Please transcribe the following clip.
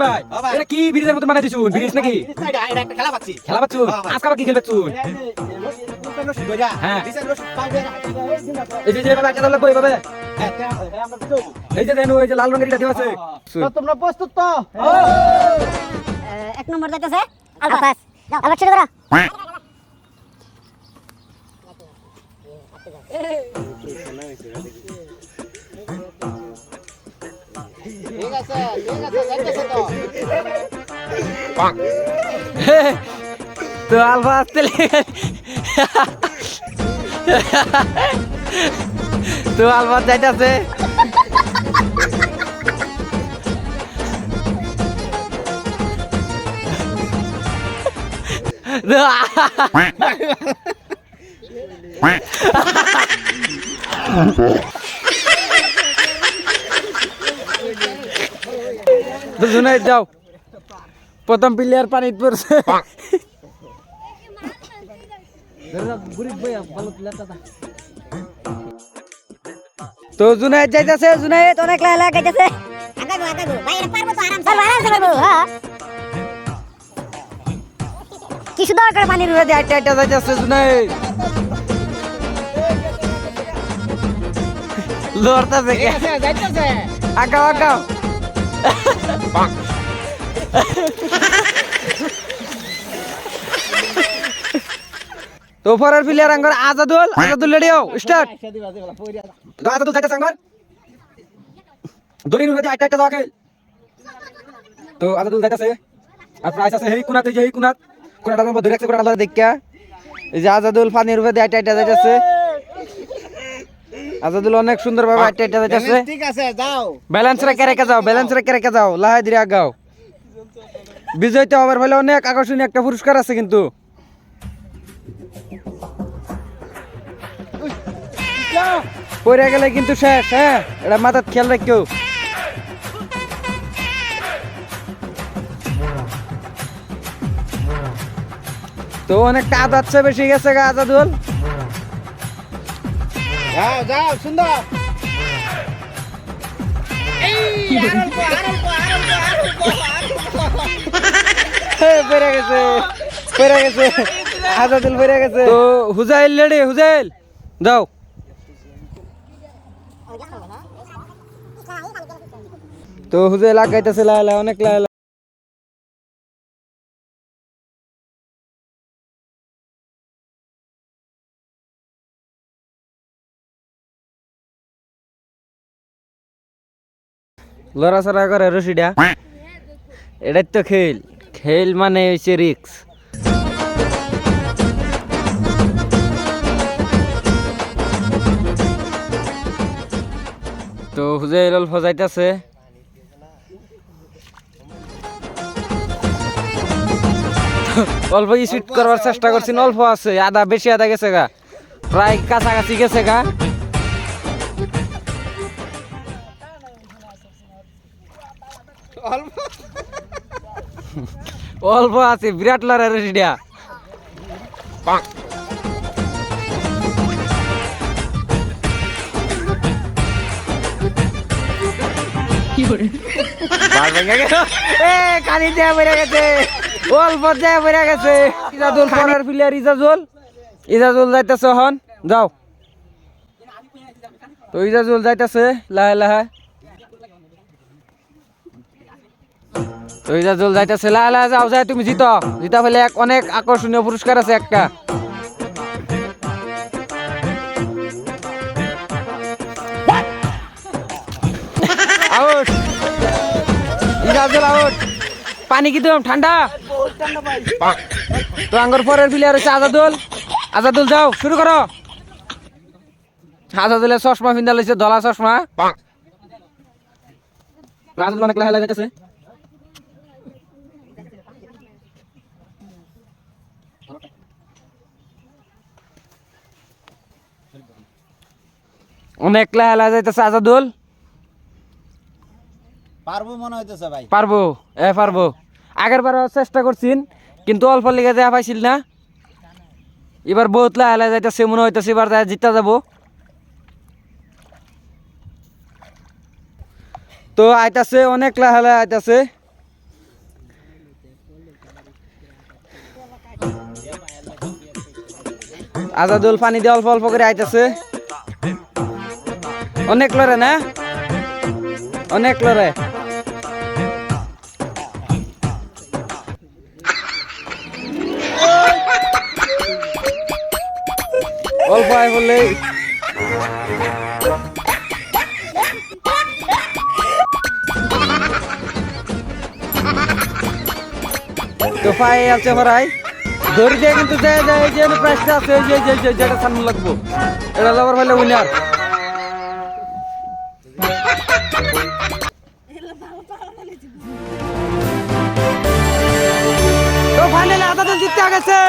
ভাই এটা কি ব্রিজের মতো বানাই দিছুন ব্রিজ নাকি এটা একটা খেলা পাচ্ছি খেলা পাচ্ছু আজকে আবার কি খেলবে তুই হ্যাঁ এই যে ভাবে একটা লাগবে এইভাবে এই যে দেন ওই যে লাল রঙের এটা দেওয়া আছে তোমরা প্রস্তুত তো এক নম্বর যাইতেছে আলফা পাস আবার ছেড়ে দাও ঠিক আছে যাইতেছে তো তো আলফা আসতে তো আলফা যাইতেছে জুনাইদ যাও প্রথম প্লেয়ার পানি পড়ছে তো জুনাইদ যাইতাছে জুনাইদ অনেক লালা গাইতাছে আগাগো ভাই এটা পারবো তো আরামসে পারবো হ্যাঁ কি সুন্দর করে পানি রুয়ে দিয়ে আইটা যাইতাছে জুনাইদ লড়তাছে কে যাইতেছে আগাও আগাও তো পরের প্লেয়ার আঙ্গর আজাদুল রেডিও স্টার্ট আজাদুল যাইতাছে আঙ্গর দড়ির মধ্যে আইটা দাও তো আজাদুল যাইতাছে আর প্রাইস আছে হেই কোনাতে যে হেই কোনাটার মধ্যে ধরে রাখছে কোনাটা দেখিয়া এই যে আজাদুল পানির মধ্যে আইটা যাইতাছে আজাদুল অনেক সুন্দর ভাবে আইটা যাইতাছে ঠিক আছে যাও ব্যালেন্স রেখে যাও লাহাই দিয়ে আগাও বিজয়তে হবার হলে অনেক আকর্ষণীয় একটা পুরস্কার আছে কিন্তু পড়ে গেলে কিন্তু শেষ হ্যাঁ এটা মাথার খেয়াল রাখিও তো অনেক কাজ আছে বেশি গেছে গা আজাদুল যাও সুন্দর পড়ে গেছে আজাদুল পড়ে গেছে তো হুজাইল রেডি হুজাইল যাও তো হুজাইল লাগাইতেছে লালা অনেক লালা লড়াছড়া করে রশিটা এটাই তো খেল মানে হচ্ছে রিক্স তো হুজাইল অল্প যাইতেছে অল্প স্পিড করবার চেষ্টা করছি অল্প আছে আধা বেশি আধা গেছে গা প্রায় কাছাকাছি গেছে গা অল্প আছে বিরাট লড়াই রেডিয়া কানি দেয়া বেড়ে গেছে অল্প দেয়া বেড়ে গেছে ইজাজুল পরের প্লেয়ার ইজাজুল যাইতেছে হন যাও তো ইজাজুল যাইতেছে লাহে লাহে তো ইজাজুল যাইতেছে লাহে লাহে যাও যাই তুমি জিতা ফেলে অনেক আকর্ষণীয় পুরস্কার আছে একটা আউট ইজাজুল আউট পানি কি দিলাম ঠান্ডা তো আঙ্গর পরের প্লেয়ার হচ্ছে আজাদুল যাও শুরু করো আজাদুলের চশমা পিন্দা লইছে ধলা চশমা আজাদুল অনেক লাহে লাগাইতেছে অনেক লাহে লাহে যাইতেছে আজাদুল পারবো মনে হইতেছে ভাই পারবো আগের বার চেষ্টা করছিন কিন্তু অল্প লেগে যায় পাইছিল না এবার বহুত লাহে লাহে যাইতেছে মনে হইতেছে এবার জিতা যাব তো আইতাছে অনেক লাহে লাহে আইতাছে আজাদুল পানি দিয়ে অল্প অল্প করে আইতেছে অনেক লড়ে না অনেক লড়ে অল্প আয় বললে তো পায়ে আছে ভরাই ধরে দিয়ে কিন্তু যে প্রাইসটা আছে যেটা সামনে লাগবো এটা লবার হলে উইনার তো ফাইনালি আজাদুল জিতে গেছে